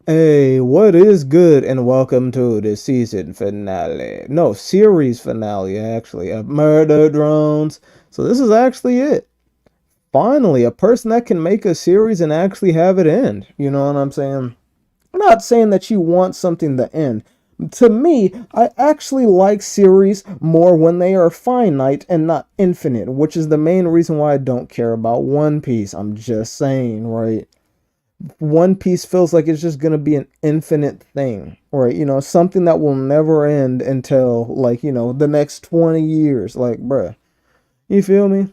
Hey, what is good, and welcome to the season finale. No, series finale, actually, of Murder Drones. So, this is actually it. Finally, a person that can make a series and actually have it end. You know what I'm saying? I'm not saying that you want something to end. To me, I actually like series more when they are finite and not infinite, which is the main reason why I don't care about One Piece. I'm just saying, right? One Piece feels like it's just gonna be an infinite thing, right? Something that will never end until like the next 20 years. Like, bruh, you feel me?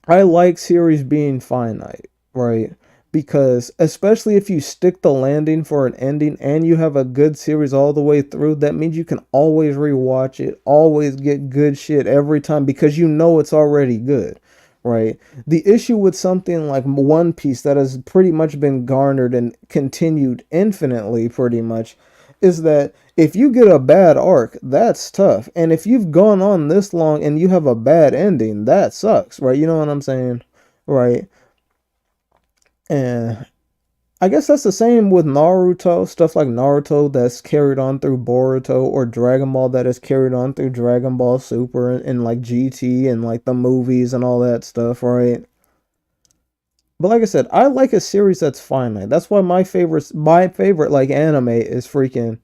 I like series being finite, right? Because especially if you stick the landing for an ending and you have a good series all the way through, that means you can always rewatch it, always get good shit every time because you know it's already good, right? The issue with something like One Piece that has pretty much been garnered and continued infinitely, pretty much, is that if you get a bad arc, that's tough. And if you've gone on this long and you have a bad ending, that sucks, right? You know what I'm saying? Right. And I guess that's the same with Naruto, stuff like Naruto that's carried on through Boruto, or Dragon Ball that is carried on through Dragon Ball Super and like GT and like the movies and all that stuff, right? But like I said, I like a series that's finite. That's why my favorite like anime is freaking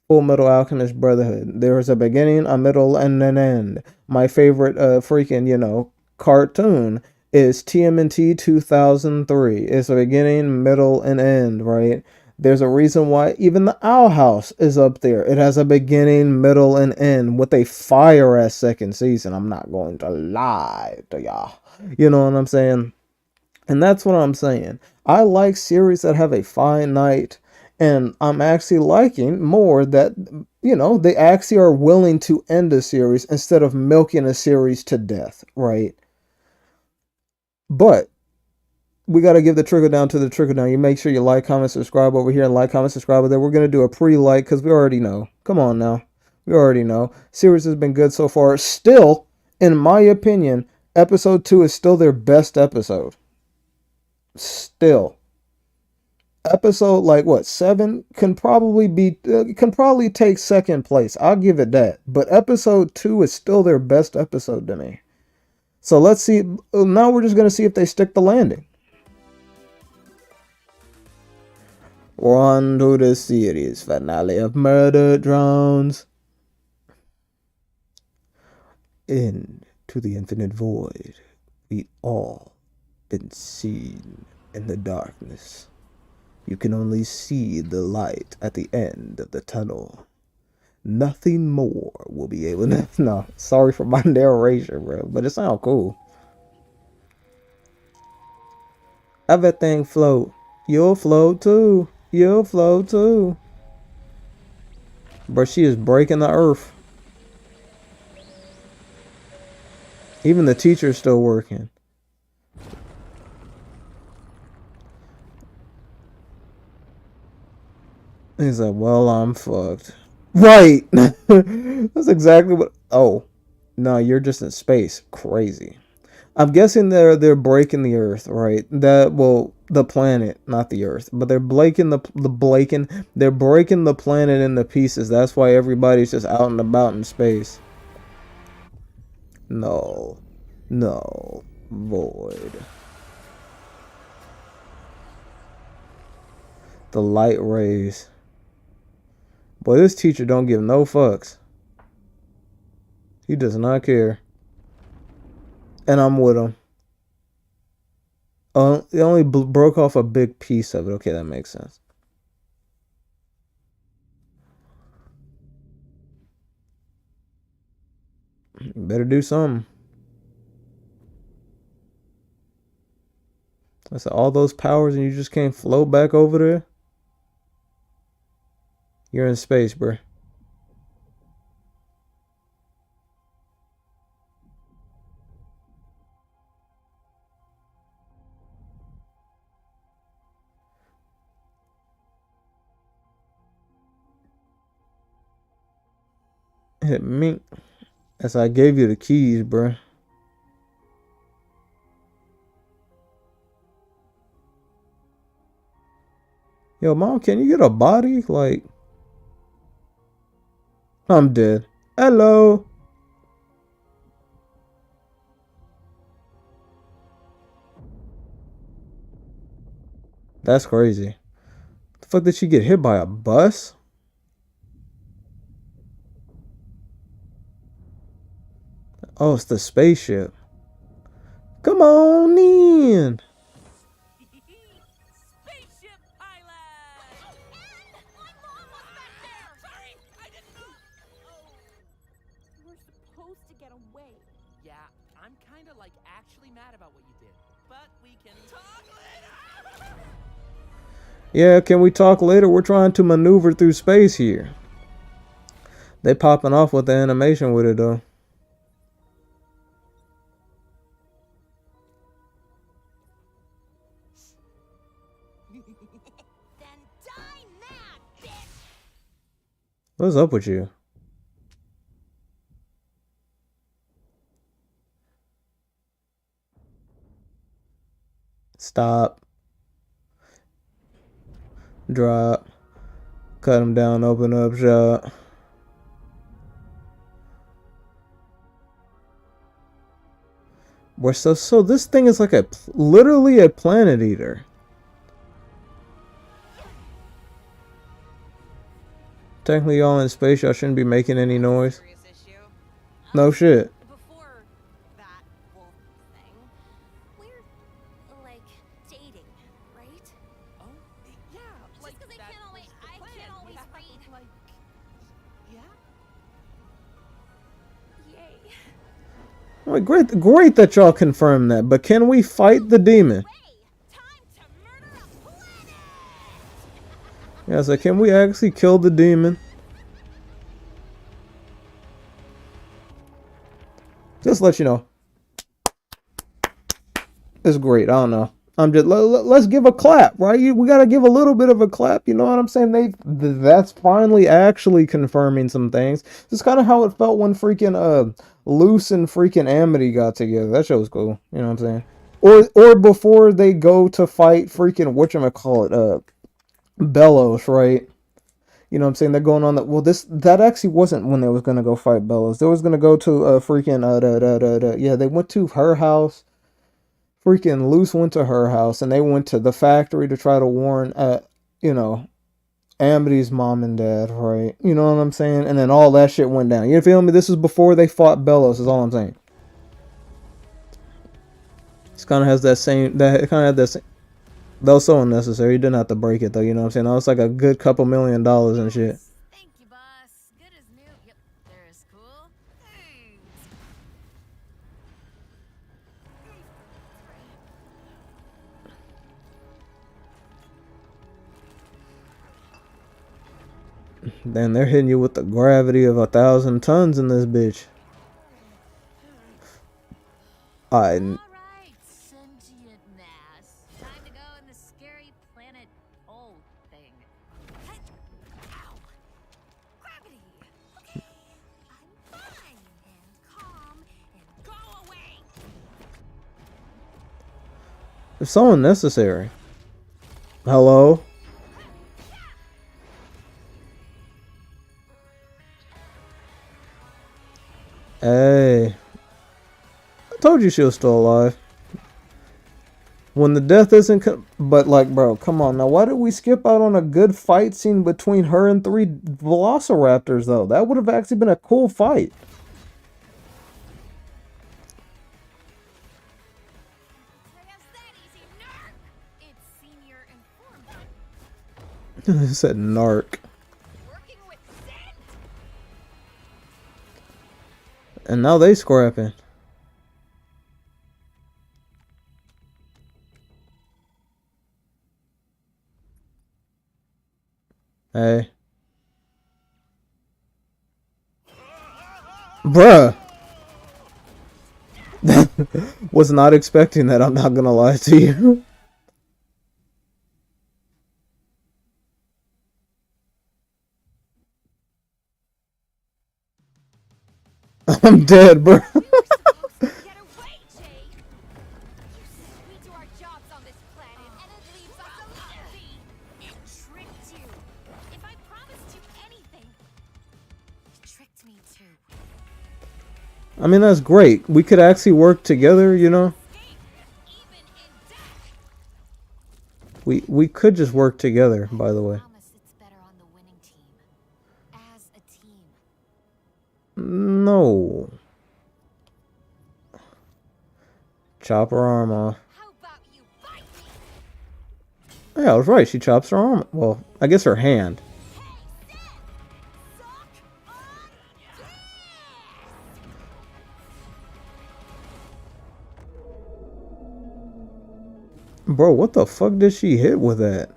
Full Metal Alchemist Brotherhood. There is a beginning, a middle, and an end. My favorite freaking, cartoon is TMNT 2003. It's a beginning, middle, and end, right? There's a reason why even the Owl House is up there. It has a beginning, middle, and end with a fire ass second season. I'm not going to lie to y'all. You know what I'm saying? And that's what I'm saying. I like series that have a finite, and I'm actually liking more that, they actually are willing to end a series instead of milking a series to death, right? But we got to give the trickle down to the trickle down. You make sure you like, comment, subscribe over here, and like, comment, subscribe over there. We're going to do a pre like because we already know. Come on now. We already know. Series has been good so far. Still, in my opinion, episode 2 is still their best episode. Still. Episode like what 7 can probably take second place. I'll give it that. But episode 2 is still their best episode to me. So let's see. Now we're just gonna see if they stick the landing. We're on to the series finale of Murder Drones. Into the infinite void, we all been seen in the darkness. You can only see the light at the end of the tunnel. Nothing more will be able to. No, sorry for my narration, bro, but it sounds cool. Everything float. You'll float too. You'll float too. But she is breaking the earth. Even the teacher's still working. He's like, well, I'm fucked. Right. That's exactly what. Oh, no, you're just in space. Crazy. I'm guessing they're breaking the Earth, right? That well, the planet, not the Earth, but they're breaking the planet into pieces. That's why everybody's just out and about in space. No, no, void. The light rays. Boy, this teacher don't give no fucks. He does not care, and I'm with him. They only broke off a big piece of it. Okay, that makes sense. You better do something. I said all those powers and you just can't float back over there. You're in space, bro. Hit me. As I gave you the keys, bro. Yo, mom, can you get a body? Like, I'm dead. Hello. That's crazy. The fuck did she get hit by a bus? Oh, it's the spaceship. Come on in. Spaceship pilot! And my mom was back there! Sorry, I didn't know. Oh, We're supposed to get away. yeah, I'm kind of like actually mad about what you did, but we can talk later. Yeah, can we talk later? We're trying to maneuver through space here. They popping off with the animation with it though. Then die mad, bitch! What's up with you? Stop. Drop. Cut him down, open up shop. We're so this thing is like literally a planet eater. Technically y'all in space, y'all shouldn't be making any noise. Serious issue. No shit. Before that whole thing, we're, like, dating, right? Oh, yeah, like Just 'cause that was I the can't plan. always Yeah, read. Like, yeah. Yay. Like, great that y'all confirmed that, but can we fight the demon? Time to murder a planet! Yeah, so can we actually kill the demon? Just let you know. It's great. I don't know. I'm just let's give a clap, right? We gotta give a little bit of a clap. You know what I'm saying? That's finally actually confirming some things. This is kind of how it felt when freaking Luce and freaking Amity got together. That show was cool. You know what I'm saying? Or before they go to fight freaking whatchamacallit, Bellows, right? You know what I'm saying? They're going on that. Well, that actually wasn't when they was gonna go fight Bellows. They was gonna go to freaking yeah. They went to her house. Freaking Luce went to her house, and they went to the factory to try to warn you know, Amity's mom and dad, right? You know what I'm saying? And then all that shit went down. You feel me? This is before they fought Bellows. Is all I'm saying. This kind of has that same. That kind of had that same. That was so unnecessary. You didn't have to break it though. You know what I'm saying? That was like a good couple $1 million and shit. Thank you, boss. Good as new. Yep, there's cool. Thanks. Then they're hitting you with the gravity of 1,000 tons in this bitch. I. All right, sentient mass. Time to go in the scary planet hole thing. Ow! Gravity! Okay, I'm fine and calm and go away! It's so unnecessary. Hello? Hey. I told you she was still alive. When the death isn't... But, like, bro, come on. Now, why did we skip out on a good fight scene between her and 3 Velociraptors, though? That would have actually been a cool fight. It's senior informed. It said narc. Working with Zen? And now they scrapping. Hey. Bruh. Was not expecting that, I'm not gonna lie to you. I'm dead, bro. Get away, Jay! You said we do our jobs on this planet, and it leaves us empty! It I mean, that's great. We could actually work together, you know? Even in death. We could just work together, by the way. Promise it's better on the winning team. As a team. No. Chop her arm off. How about you bite me? Yeah, I was right. She chops her arm. Well, I guess her hand. Hey, Sid! Suck on this! Bro, what the fuck did she hit with that?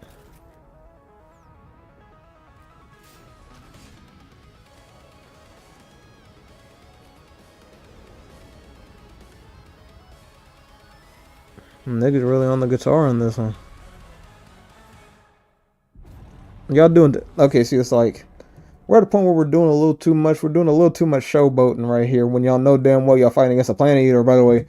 Niggas really on the guitar in this one. Y'all doing... Okay, see, it's like... We're at a point where we're doing a little too much. We're doing a little too much showboating right here when y'all know damn well y'all fighting against a planet eater, by the way.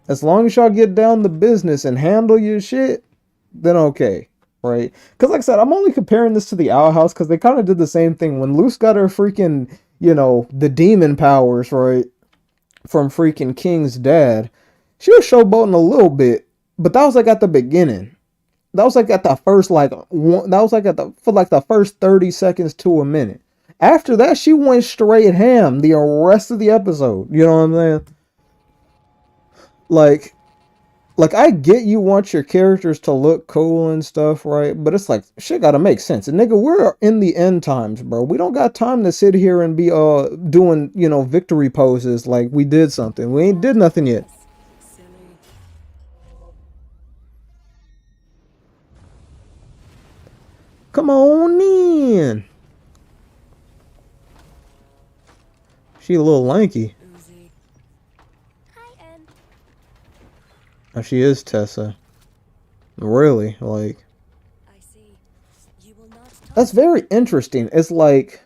As long as y'all get down to business and handle your shit, then okay, right? Because like I said, I'm only comparing this to the Owl House because they kind of did the same thing. When Luce got her freaking, you know, the demon powers, right, from freaking King's dad, she was showboating a little bit, but that was like at the beginning. That was like at the first, like, one, that was like at the, for like the first 30 seconds to a minute. After that, she went straight ham the rest of the episode. You know what I'm saying? Like I get you want your characters to look cool and stuff, right? But it's like shit gotta make sense. And nigga, we're in the end times, bro. We don't got time to sit here and be doing, you know, victory poses like we did something. We ain't did nothing yet. Silly. Come on in. She a little lanky. Uzi. Hi, Em. Oh, she is Tessa. Really? Like I see. You will not talk that's very interesting. It's like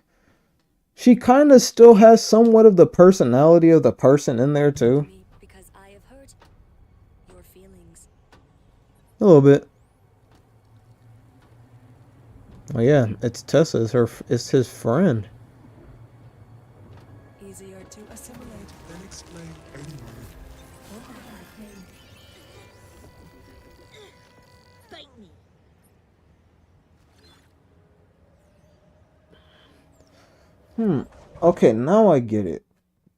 she kind of still has somewhat of the personality of the person in there to too. me because I have hurt your feelings. A little bit. Oh yeah, it's Tessa. It's his friend. Easier to assimilate than explain anyway. Bite me. Okay, now I get it.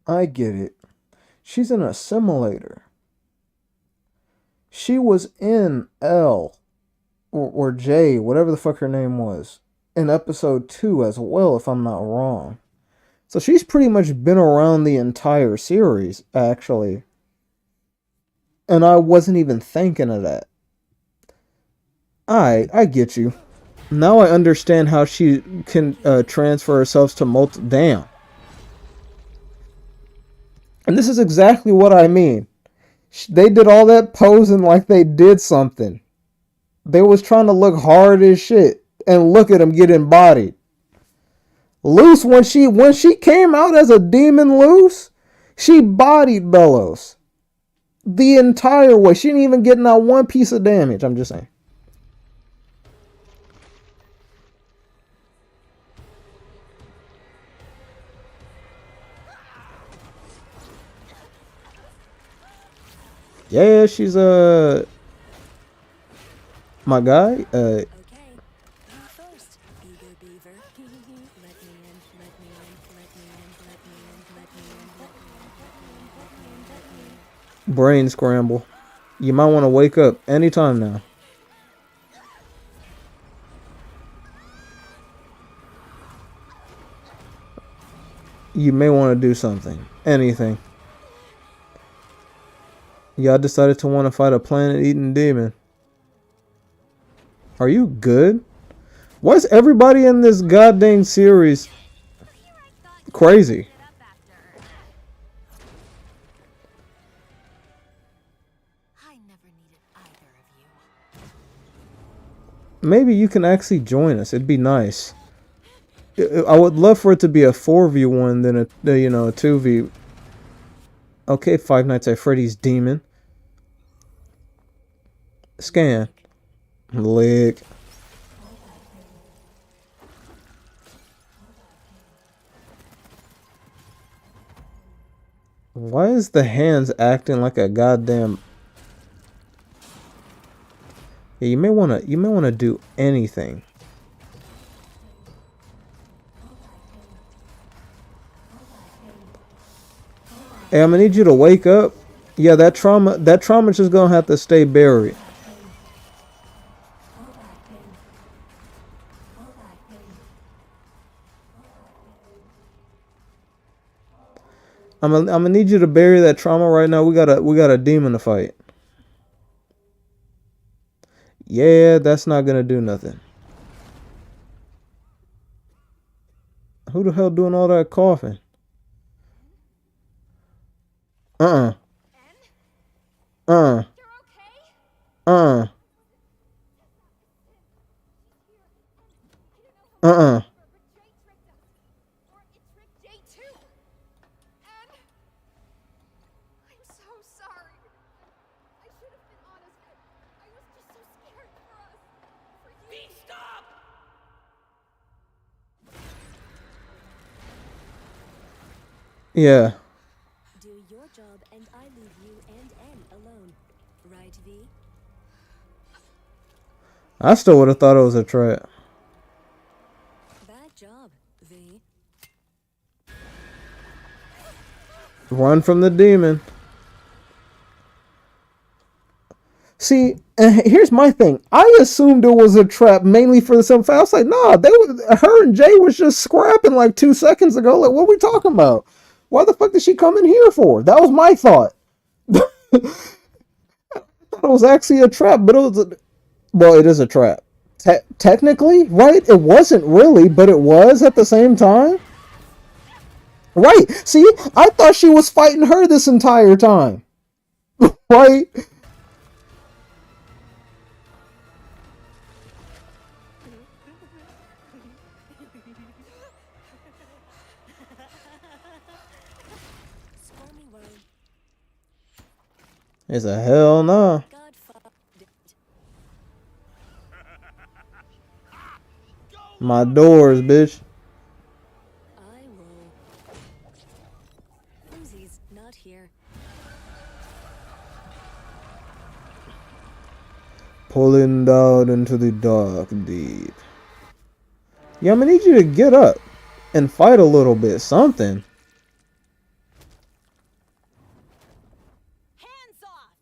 I get it. She's an assimilator. She was in L or J, whatever the fuck her name was, in episode 2 as well, if I'm not wrong. So she's pretty much been around the entire series, actually. And I wasn't even thinking of that. I get you. Now I understand how she can transfer herself to multiple... Damn. And this is exactly what I mean. They did all that posing like they did something. They was trying to look hard as shit. And look at them get embodied. Luce, when she came out as a demon Luce, she bodied Bellows. The entire way. She didn't even get not one piece of damage. I'm just saying. Yeah, she's my guy. Okay. You first, eager beaver. Let me in, let me in, let me in, let me in, let me in, let me in, let me in, let me in. Brain scramble. You might want to wake up anytime now. You may want to do something. Anything. Y'all decided to want to fight a planet-eating demon. Are you good? Why is everybody in this goddamn series crazy? I never needed either of you. Maybe you can actually join us. It'd be nice. I would love for it to be a 4v1 than a, you know, a 2v. Okay, Five Nights at Freddy's demon. Scan. Lick. Why is the hands acting like a goddamn... Yeah, you may wanna do anything. Hey, I'm gonna need you to wake up. Yeah, that trauma's just gonna have to stay buried. I'm gonna need you to bury that trauma right now. We got a demon to fight. Yeah, that's not gonna do nothing. Who the hell doing all that coughing? Uh-uh. Uh. You're okay? Uh. Uh-uh. But Jay tricked us. Or it tricked Jay too. And I'm so sorry. I should have been honest. I was just so scared for us. For you. B, stop! Yeah. Do your job and I leave you and N alone. Right, V? I still would have thought it was a trap. Bad job, V. Run from the demon. See, here's my thing. I assumed it was a trap mainly for the simple fact. I was like, nah, her and Jay was just scrapping like 2 seconds ago. Like, what are we talking about? Why the fuck did she come in here for? That was my thought. I thought it was actually a trap, but well, it is a trap. Technically, right? It wasn't really, but it was at the same time. Right. See, I thought she was fighting her this entire time. Right? Stormy word. It's a hell no. God fucked it. My doors, bitch. I will. Uzis, not here. Pulling down into the dark deep. Yeah, I'm gonna need you to get up and fight a little bit. Something. Hands off!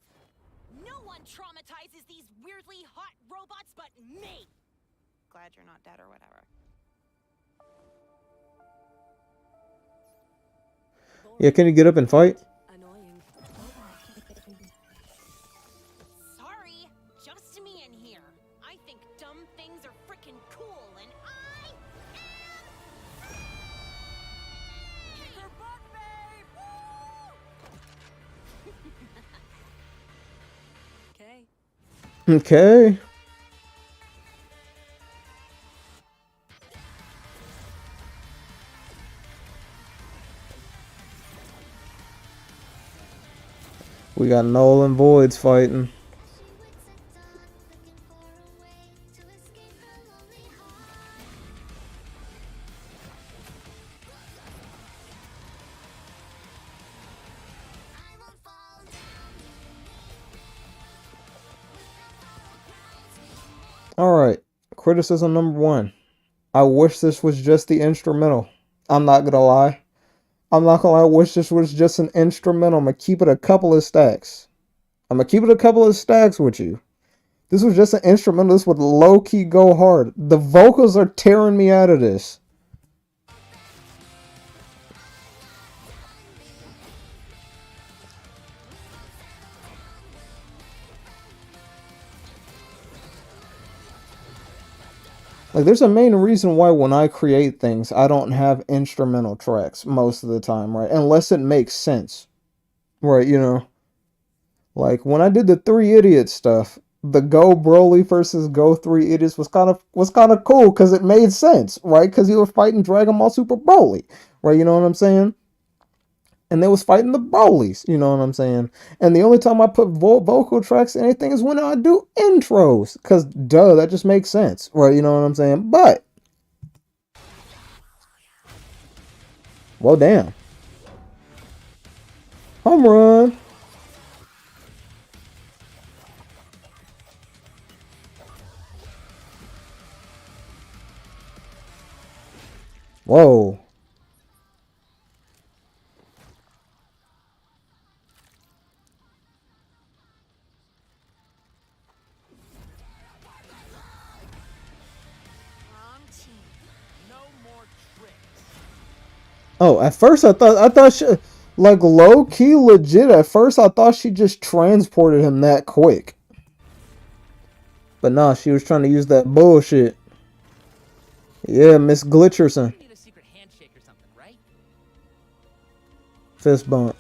No one traumatizes these weirdly hot robots but me! Glad you're not dead or whatever. Yeah, can you get up and fight? Annoying. Sorry, just me in here. I think dumb things are frickin' cool, and I am... Kick her butt, babe! Okay. Okay. We got Nolan Voids fighting. Alright, criticism number 1. I wish this was just the instrumental. I'm not gonna lie. I'm not gonna lie, I wish this was just an instrumental. I'm gonna keep it a couple of stacks. With you. This was just an instrumental. This would low-key go hard. The vocals are tearing me out of this. Like, there's a main reason why when I create things, I don't have instrumental tracks most of the time, right? Unless it makes sense. Right, you know? Like, when I did the 3 Idiots stuff, the Go Broly versus Go 3 Idiots was kind of cool because it made sense, right? Because you were fighting Dragon Ball Super Broly, right? You know what I'm saying? And they was fighting the Brolys, you know what I'm saying? And the only time I put vocal tracks in anything is when I do intros, because duh, that just makes sense, right? You know what I'm saying? But, well, damn. Home run. Whoa. Wrong team. No more tricks. Oh, at first I thought she, like low key legit. At first I thought she just transported him that quick. But nah, she was trying to use that bullshit. Yeah, Miss Glitcherson. You need a secret handshake or something, right? Fist bump.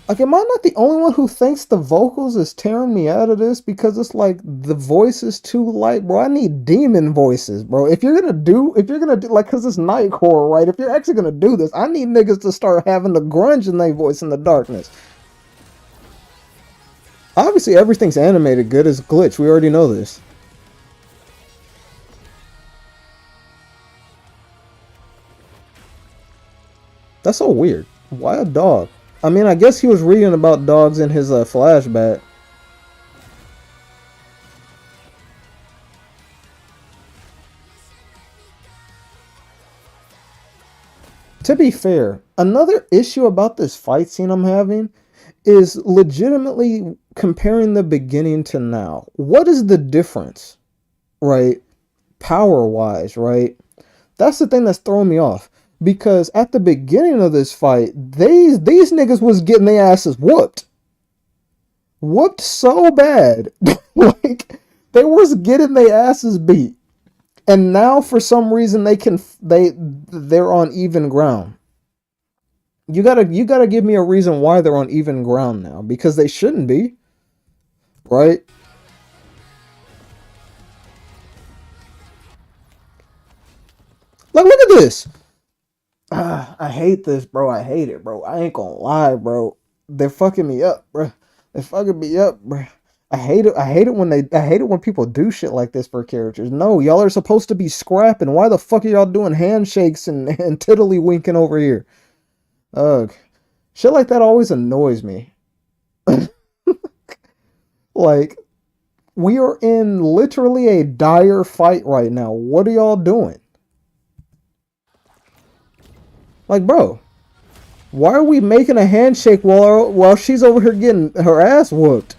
Like, am I not the only one who thinks the vocals is tearing me out of this? Because it's like the voice is too light, bro. I need demon voices, bro. If you're gonna do, like, cause it's nightcore, right? If you're actually gonna do this, I need niggas to start having the grunge in their voice in the darkness. Obviously, everything's animated good as Glitch. We already know this. That's so weird. Why a dog? I mean, I guess he was reading about dogs in his flashback. To be fair, another issue about this fight scene I'm having is legitimately comparing the beginning to now. What is the difference, right? Power-wise, right? That's the thing that's throwing me off. Because at the beginning of this fight, these niggas was getting their asses whooped. Whooped so bad. Like, they was getting their asses beat. And now for some reason they're on even ground. You gotta give me a reason why they're on even ground now. Because they shouldn't be. Right? Like, look at this. I hate this, bro. I hate it, bro. I ain't gonna lie, bro. They're fucking me up, bro. They're fucking me up, bro. I hate it. I hate it when people do shit like this for characters. No, y'all are supposed to be scrapping. Why the fuck are y'all doing handshakes and tiddly winking over here? Ugh. Shit like that always annoys me. Like, we are in literally a dire fight right now. What are y'all doing? Like, bro, why are we making a handshake while she's over here getting her ass whooped?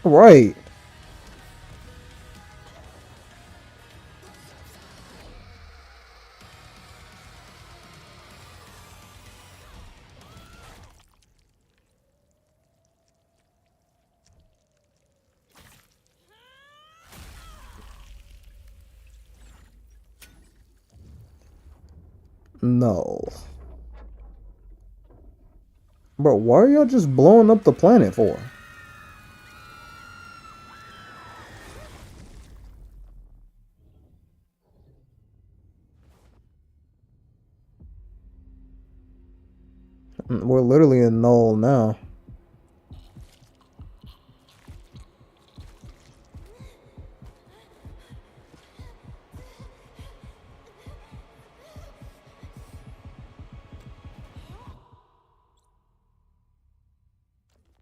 Right. No. Bro, why are y'all just blowing up the planet for? We're literally in null now.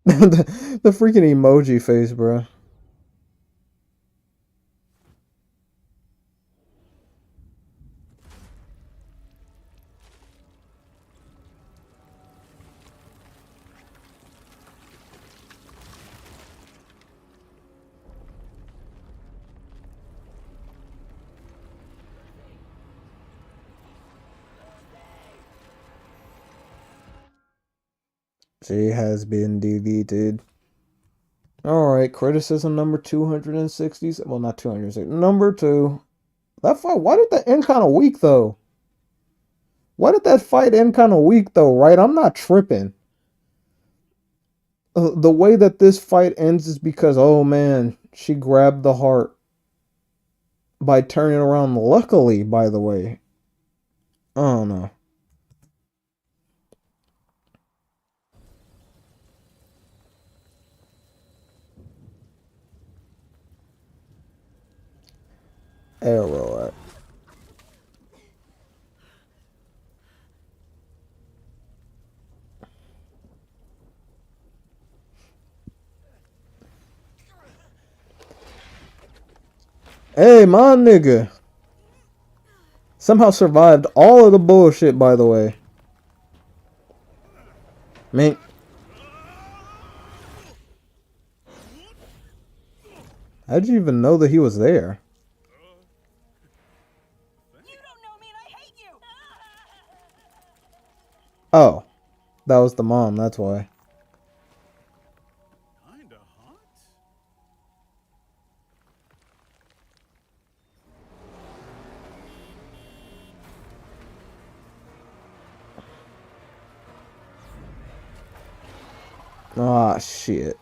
the freaking emoji face, bro. She has been deleted. Alright, criticism number 260. Well, not 260. Number 2. That fight, why did that end kind of weak, though? Why did that fight end kind of weak, though, right? I'm not tripping. The way that this fight ends is because, oh man, she grabbed the heart by turning around. Luckily, by the way. I don't know. arrow at? Hey, my nigga. Somehow survived all of the bullshit, by the way. Man. How'd you even know that he was there? You don't know me and I hate you! Oh. That was the mom, that's why. Kinda hot. Ah, shit.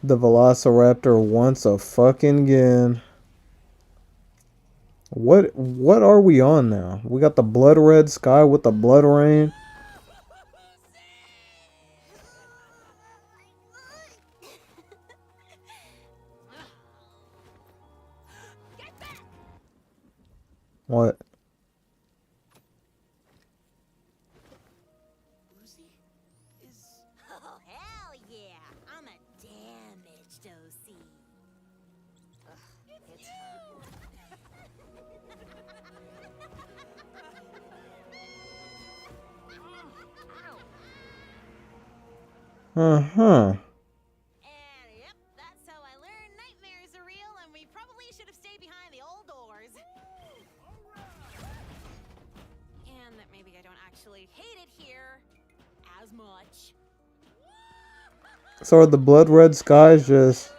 The Velociraptor once a fucking again. What are we on now? We got the blood red sky with the blood rain. What? Lucy is... Oh, hell yeah! I'm a damaged OC. Ugh, it's Uh-huh. And yep, that's how I learned nightmares are real, and we probably should have stayed behind the old doors. And that maybe I don't actually hate it here as much. So are the blood red skies just...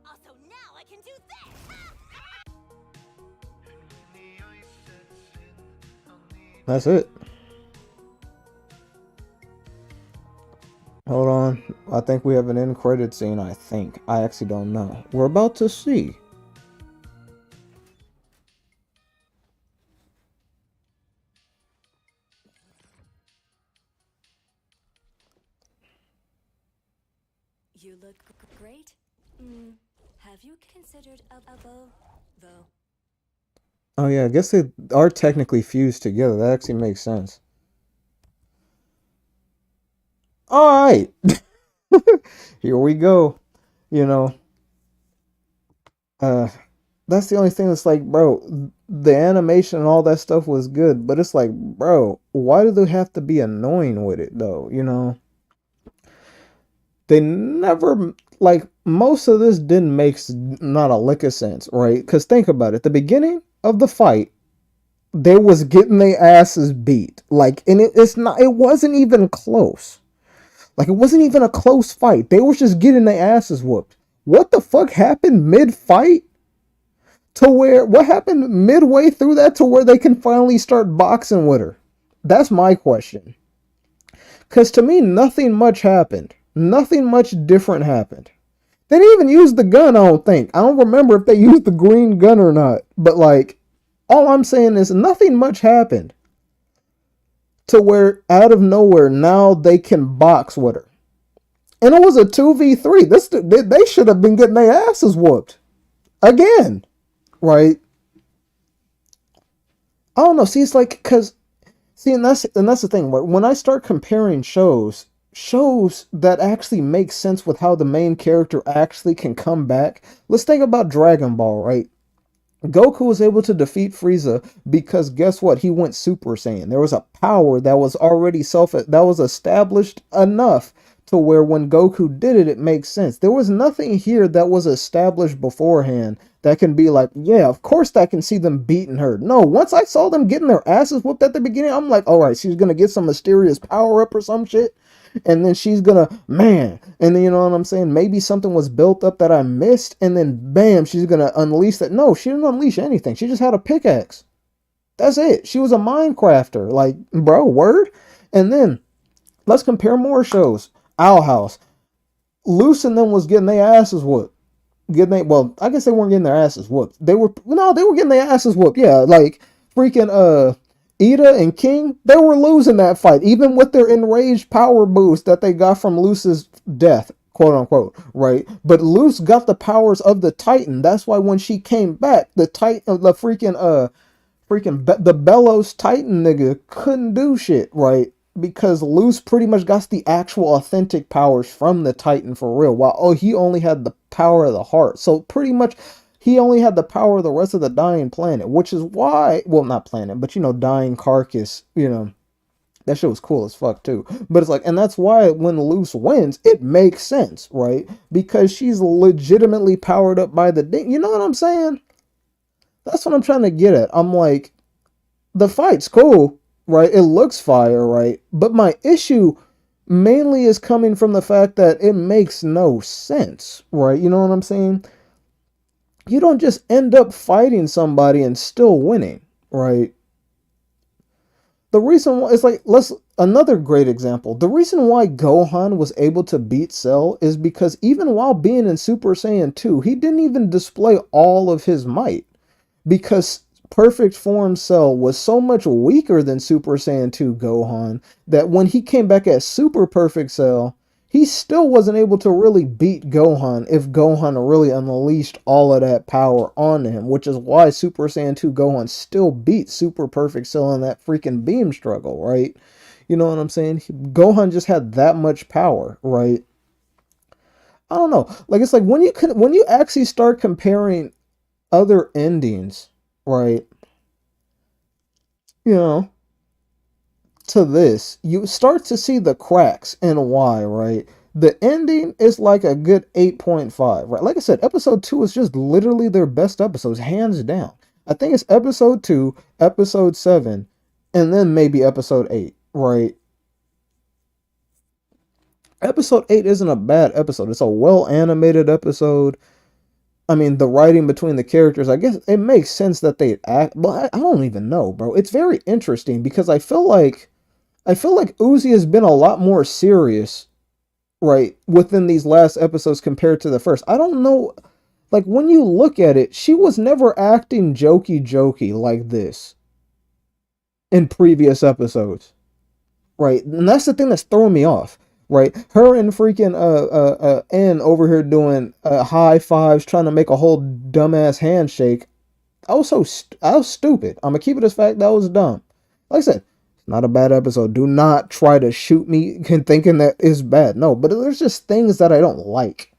Also, now I can do this! That's it. Hold on. I think we have an end credit scene, I think. I actually don't know. We're about to see. You look great. Have you considered a bow, though? Oh yeah, I guess they are technically fused together. That actually makes sense. Alright. Here we go. You know. That's the only thing that's like, bro, the animation and all that stuff was good, but it's like, bro, why do they have to be annoying with it though? You know? They never, like, most of this didn't make not a lick of sense, right? Because think about it. The beginning of the fight, they was getting their asses beat. Like, and it wasn't even close. Like, it wasn't even a close fight. They was just getting their asses whooped. What the fuck happened mid-fight? What happened midway through that to where they can finally start boxing with her? That's my question. Because to me, nothing much happened. Nothing much different happened. They didn't even use the gun, I don't think. I don't remember if they used the green gun or not. But, like, all I'm saying is nothing much happened. To where, out of nowhere, now they can box with her. And it was a 2v3. They should have been getting their asses whooped. Again. Right? I don't know. See, it's like, because... See, and that's the thing. When I start comparing shows that actually make sense with how the main character actually can come back. Let's think about Dragon Ball, right? Goku was able to defeat Frieza because guess what? He went Super Saiyan. There was a power that was already that was established enough to where when Goku did it, it makes sense. There was nothing here that was established beforehand that can be like, yeah, of course I can see them beating her. No, once I saw them getting their asses whooped at the beginning, I'm like, all right, she's going to get some mysterious power up or some shit. And then she's gonna, man, and then you know what I'm saying? Maybe something was built up that I missed, and then bam, she's gonna unleash that. No, she didn't unleash anything. She just had a pickaxe. That's it. She was a Minecrafter. Like, bro, word? And then, let's compare more shows. Owl House. Luce and them was getting their asses whooped. well, I guess they weren't getting their asses whooped. They were getting their asses whooped. Yeah, like freaking Ida and King, they were losing that fight, even with their enraged power boost that they got from Luce's death, quote unquote, right? But Luce got the powers of the Titan. That's why when she came back, the Titan, the the Bellows Titan nigga couldn't do shit, right? Because Luce pretty much got the actual authentic powers from the Titan for real, while he only had the power of the heart. So pretty much he only had the power of the rest of the dying planet, which is why, well, not planet, but dying carcass, that shit was cool as fuck too. But it's like, and that's why when Luce wins, it makes sense, right? Because she's legitimately powered up by the you know what I'm saying? That's what I'm trying to get at. I'm like, the fight's cool, right? It looks fire, right? But my issue mainly is coming from the fact that it makes no sense, right? You know what I'm saying? You don't just end up fighting somebody and still winning, right? The reason why, it's like, another great example. The reason why Gohan was able to beat Cell is because even while being in Super Saiyan 2, he didn't even display all of his might. Because Perfect Form Cell was so much weaker than Super Saiyan 2 Gohan that when he came back as Super Perfect Cell, he still wasn't able to really beat Gohan if Gohan really unleashed all of that power on him, which is why Super Saiyan 2 Gohan still beat Super Perfect Cell in that freaking beam struggle, right? You know what I'm saying? Gohan just had that much power, right? I don't know. Like, it's like when you actually start comparing other endings, right, to this, you start to see the cracks and why, right? The ending is like a good 8.5, right? Like I said, episode 2 is just literally their best episodes, hands down. I think it's episode 2, episode 7, and then maybe episode 8, right? Episode 8 isn't a bad episode. It's a well animated episode. I mean, the writing between the characters, I guess it makes sense that they act, but I don't even know, bro. It's very interesting because I feel like Uzi has been a lot more serious, right, within these last episodes compared to the first. I don't know, like, when you look at it, she was never acting jokey like this in previous episodes, right? And that's the thing that's throwing me off. Right, her and freaking N over here doing high fives, trying to make a whole dumbass handshake. I was stupid. I'm gonna keep it as fact. That was dumb. Like I said, it's not a bad episode. Do not try to shoot me thinking that is bad. No, but there's just things that I don't like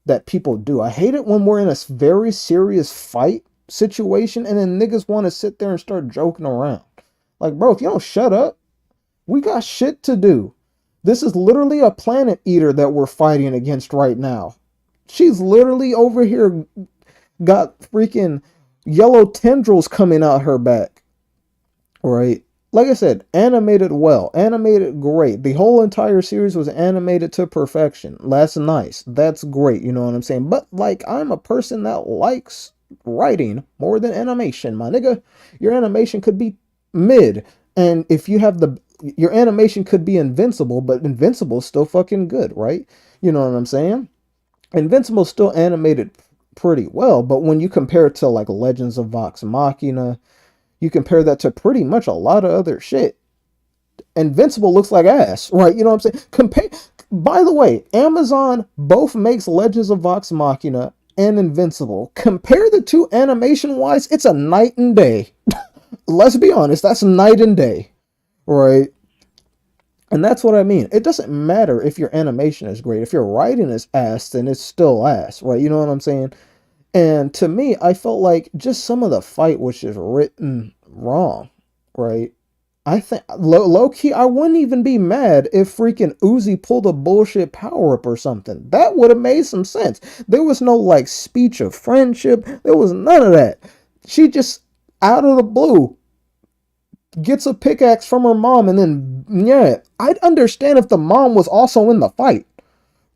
that people do. I hate it when we're in a very serious fight situation and then niggas want to sit there and start joking around. Like, bro, if you don't shut up, we got shit to do. This is literally a planet eater that we're fighting against right now. She's literally over here got freaking yellow tendrils coming out her back. Right? Like I said, animated well. Animated great. The whole entire series was animated to perfection. That's nice. That's great. You know what I'm saying? But, like, I'm a person that likes writing more than animation. My nigga, your animation could be mid. And if you have your animation could be Invincible, but Invincible's still fucking good, right? You know what I'm saying? Invincible's still animated pretty well, but when you compare it to like Legends of Vox Machina, you compare that to pretty much a lot of other shit. Invincible looks like ass, right? You know what I'm saying? By the way, Amazon both makes Legends of Vox Machina and Invincible. Compare the two animation-wise, it's a night and day. Let's be honest, that's night and day. Right? And that's what I mean. It doesn't matter if your animation is great. If your writing is ass, then it's still ass, right? You know what I'm saying? And to me, I felt like just some of the fight was just written wrong, right? I think, low key, I wouldn't even be mad if freaking Uzi pulled a bullshit power up or something. That would have made some sense. There was no, like, speech of friendship. There was none of that. She just, out of the blue, gets a pickaxe from her mom, and then, yeah, I'd understand if the mom was also in the fight,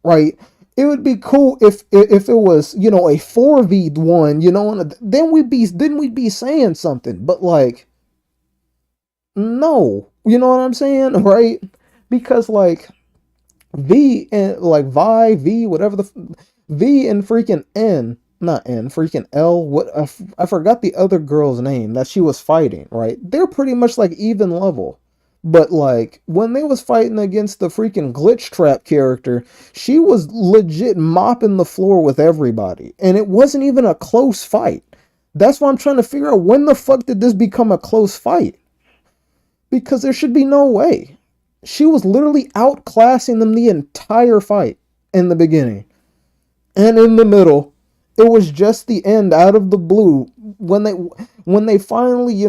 right? It would be cool if it was, a 4v1, and then we'd be saying something, but like, no, you know what I'm saying, right? Because like V and like Vi, V, whatever V and freaking N, not N, freaking L. What I forgot the other girl's name that she was fighting. Right, they're pretty much like even level. But like when they was fighting against the freaking glitch trap character, she was legit mopping the floor with everybody, and it wasn't even a close fight. That's why I'm trying to figure out when the fuck did this become a close fight? Because there should be no way. She was literally outclassing them the entire fight in the beginning. And in the middle, it was just the end out of the blue when they finally,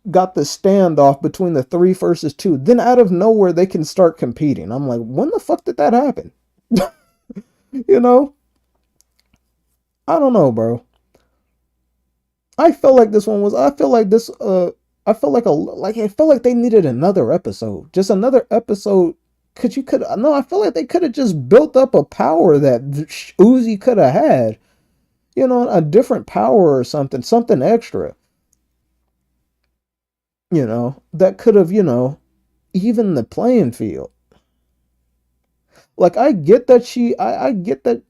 got the standoff between the 3 versus 2. Then out of nowhere they can start competing. I'm like, when the fuck did that happen? you know? I don't know, bro. I felt like this one was I feel like this I felt like it felt like they needed another episode. Just another episode. I feel like they could have just built up a power that Uzi could have had. A different power or something extra. That could have, even the playing field. Like I get that I get that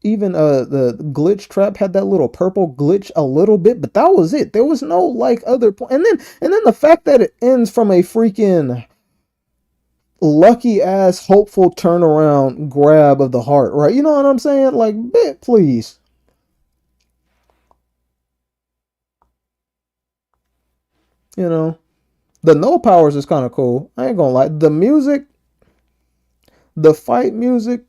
even the glitch trap had that little purple glitch a little bit, but that was it. There was no like other point. And then the fact that it ends from a freaking lucky ass hopeful turnaround grab of the heart, right? You know what I'm saying? Like, bit, please. The no powers is kind of cool. I ain't gonna lie. The music, the fight music,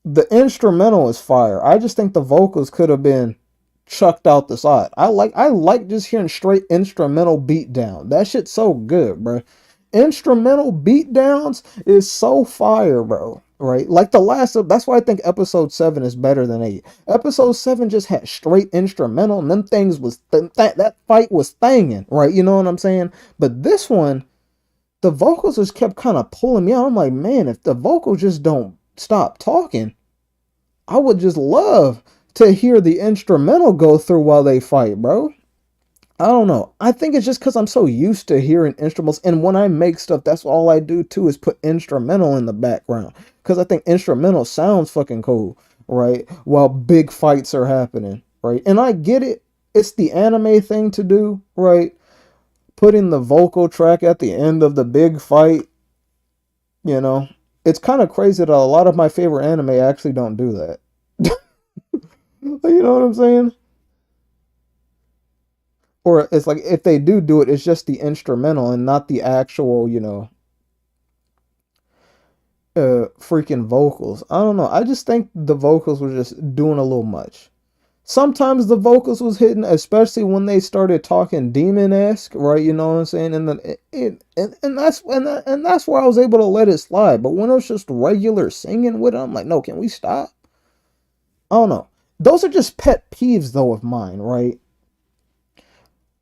the instrumental is fire. I just think the vocals could have been chucked out the side. I like just hearing straight instrumental beat down. That shit's so good, bro. Instrumental beat downs is so fire, bro. Right? Like that's why I think episode 7 is better than 8. Episode 7 just had straight instrumental, and them things that fight was thanging, right? You know what I'm saying? But this one, the vocals just kept kind of pulling me out. I'm like, man, if the vocals just don't stop talking, I would just love to hear the instrumental go through while they fight, bro. I don't know. I think it's just because I'm so used to hearing instrumentals, and when I make stuff, that's all I do too is put instrumental in the background because I think instrumental sounds fucking cool, right? While big fights are happening, right? And I get it. It's the anime thing to do, right? Putting the vocal track at the end of the big fight, It's kind of crazy that a lot of my favorite anime actually don't do that. You know what I'm saying? Or it's like if they do it, it's just the instrumental and not the actual, freaking vocals. I don't know. I just think the vocals were just doing a little much. Sometimes the vocals was hitting, especially when they started talking demon-esque, right? You know what I'm saying? And then that's where I was able to let it slide. But when it was just regular singing with it, I'm like, no, can we stop? I don't know. Those are just pet peeves though of mine, right?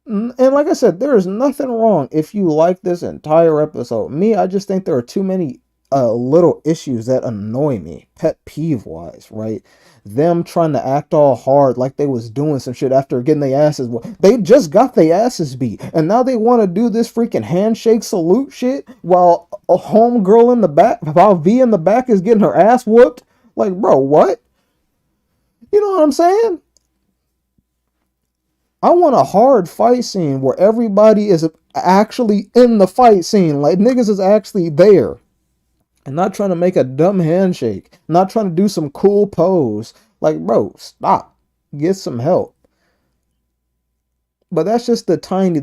And like I said, there is nothing wrong if you like this entire episode. Me, I just think there are too many little issues that annoy me, pet peeve wise, right? Them trying to act all hard like they was doing some shit after getting their asses. They just got their asses beat, and now they want to do this freaking handshake salute shit while a homegirl in the back, while V in the back is getting her ass whooped. Like, bro, what? You know what I'm saying? I want a hard fight scene where everybody is actually in the fight scene. Like, niggas is actually there. And not trying to make a dumb handshake. Not trying to do some cool pose. Like, bro, stop. Get some help. But that's just the tiny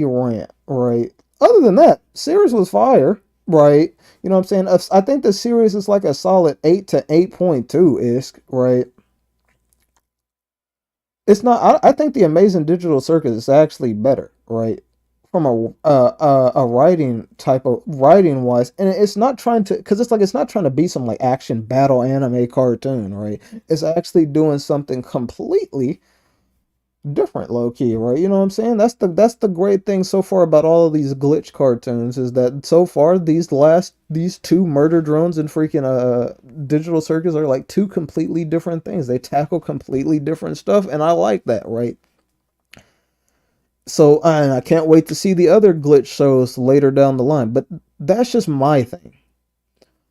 rant, right? Other than that, series was fire, right? You know what I'm saying? I think the series is like a solid 8 to 8.2-ish, right? It's not. I think the Amazing Digital Circus is actually better, right? From a writing wise, and it's not trying to, because it's not trying to be some like action battle anime cartoon, right? It's actually doing something completely different, low key, right? You know what I'm saying? That's the great thing so far about all of these glitch cartoons is that so far these two Murder Drones and freaking Digital Circus are like two completely different things. They tackle completely different stuff, and I like that, right? So and I can't wait to see the other glitch shows later down the line, but that's just my thing.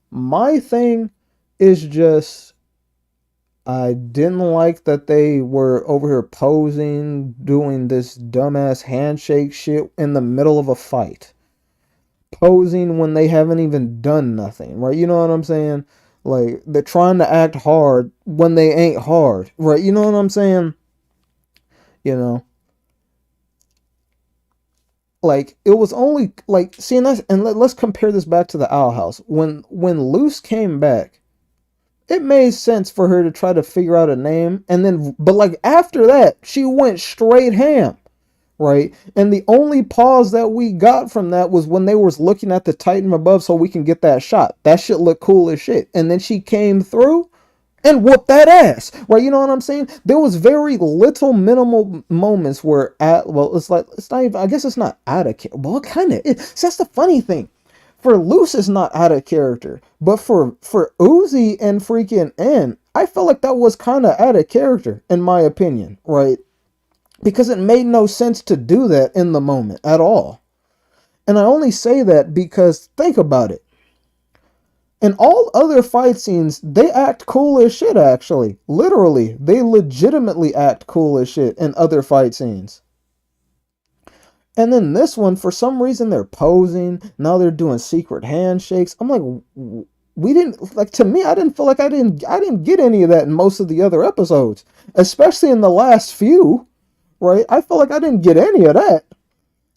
My thing is just I didn't like that they were over here posing, doing this dumbass handshake shit in the middle of a fight. Posing when they haven't even done nothing, right? You know what I'm saying? Like, they're trying to act hard when they ain't hard, right? You know what I'm saying? You know? Like, it was only, like, seeing that, and let's compare this back to the Owl House. When Luce came back, it made sense for her to try to figure out a name, and then, but like, after that, she went straight ham. Right? And the only pause that we got from that was when they was looking at the Titan above so we can get that shot. That shit looked cool as shit. And then she came through and whooped that ass. Right? You know what I'm saying? There was very little minimal moments where it's not even, I guess it's not out of character. Well, it kind of is. See, that's the funny thing. For Luce, it's not out of character. But for Uzi and freaking N, I felt like that was kind of out of character, in my opinion. Right? Because it made no sense to do that in the moment at all. And I only say that because, think about it. In all other fight scenes, they act cool as shit, actually. Literally, they legitimately act cool as shit in other fight scenes. And then this one, for some reason, they're posing. Now they're doing secret handshakes. I'm like, we didn't, like, to me, I didn't feel like I didn't get any of that in most of the other episodes. Especially in the last few. Right? I feel like I didn't get any of that.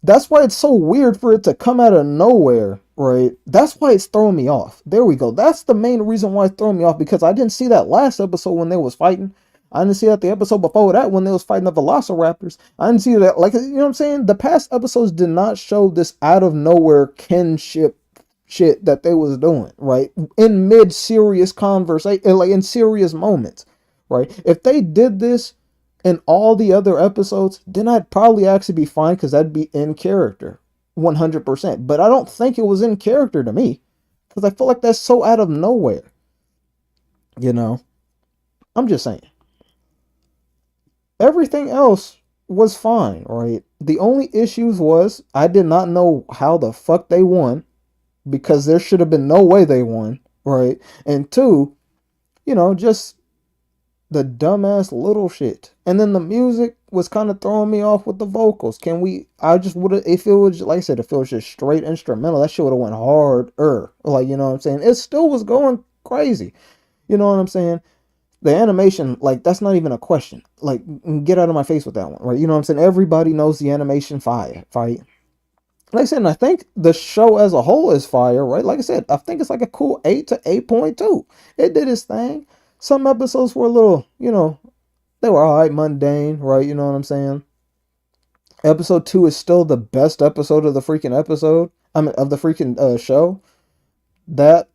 That's why it's so weird for it to come out of nowhere, right? That's why it's throwing me off. There we go. That's the main reason why it's throwing me off, because I didn't see that last episode when they was fighting. I didn't see that the episode before that when they was fighting the Velociraptors. I didn't see that, like, you know what I'm saying? The past episodes did not show this out of nowhere kinship shit that they was doing, right? In mid-serious conversation, like in serious moments, right? If they did this in all the other episodes, then I'd probably actually be fine, because that'd be in character 100%. But I don't think it was in character to me, because I feel like that's so out of nowhere. You know? I'm just saying. Everything else was fine, right? The only issues was I did not know how the fuck they won, because there should have been no way they won, right? And two, you know, just the dumbass little shit. And then the music was kind of throwing me off with the vocals. I just would have, if it was, like I said, if it was just straight instrumental, that shit would have went harder. Like, you know what I'm saying? It still was going crazy. You know what I'm saying? The animation, like, that's not even a question. Like, get out of my face with that one, right? You know what I'm saying? Everybody knows the animation fire, right? Like I said, and I think the show as a whole is fire, right? Like I said, I think it's like a cool 8 to 8.2. It did its thing. Some episodes were a little, you know, they were alright, mundane, right? You know what I'm saying? Episode 2 is still the best episode of the freaking episode. I mean, of the freaking show. That,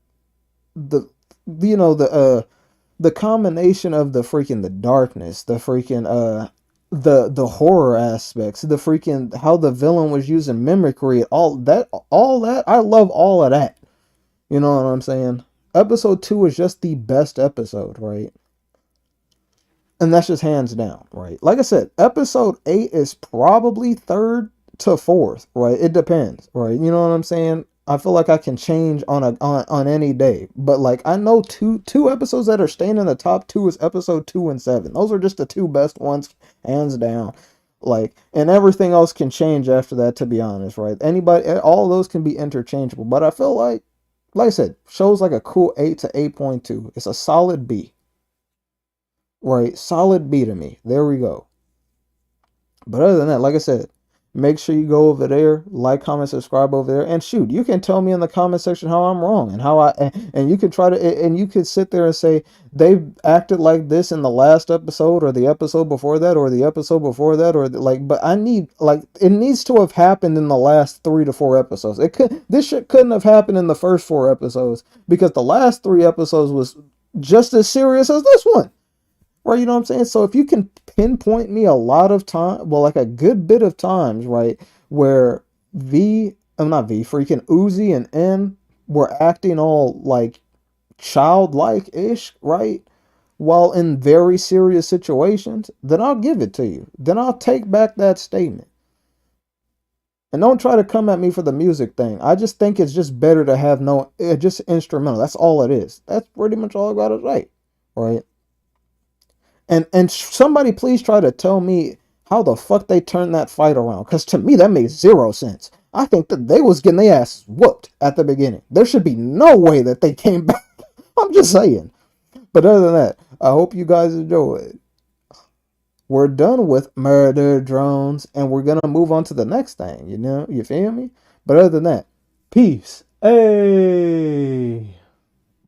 you know, the combination of the darkness, the freaking, the horror aspects, the freaking, how the villain was using mimicry, all that, I love all of that. You know what I'm saying? Episode 2 is just the best episode, right? And that's just hands down, right? Like I said, episode 8 is probably 3rd to 4th, right? It depends, right? You know what I'm saying? I feel like I can change on any day. But like, I know two episodes that are staying in the top 2 is episode 2 and 7. Those are just the 2 best ones, hands down. Like, and everything else can change after that, to be honest, right? All of those can be interchangeable. But I feel like I said, show's like a cool 8 to 8.2. It's a solid B. Right? Solid B to me. There we go. But other than that, like I said, make sure you go over there, like, comment, subscribe over there. And shoot, you can tell me in the comment section how I'm wrong, and how and you can try to, and you could sit there and say, they acted like this in the last episode, or the episode before that, or the episode before that, or but I need, like, it needs to have happened in the last 3 to 4 episodes. This shit couldn't have happened in the first 4 episodes, because the last 3 episodes was just as serious as this one. Right, you know what I'm saying? So if you can pinpoint me a lot of time, well, like a good bit of times, right, where freaking Uzi and M were acting all like childlike-ish, right, while in very serious situations, then I'll give it to you. Then I'll take back that statement. And don't try to come at me for the music thing. I just think it's just better to have just instrumental. That's all it is. That's pretty much all I gotta say, right? And somebody please try to tell me how the fuck they turned that fight around. Because to me, that makes zero sense. I think that they was getting their ass whooped at the beginning. There should be no way that they came back. I'm just saying. But other than that, I hope you guys enjoyed. We're done with murder drones, and we're gonna move on to the next thing, you know? You feel me? But other than that, peace. Hey.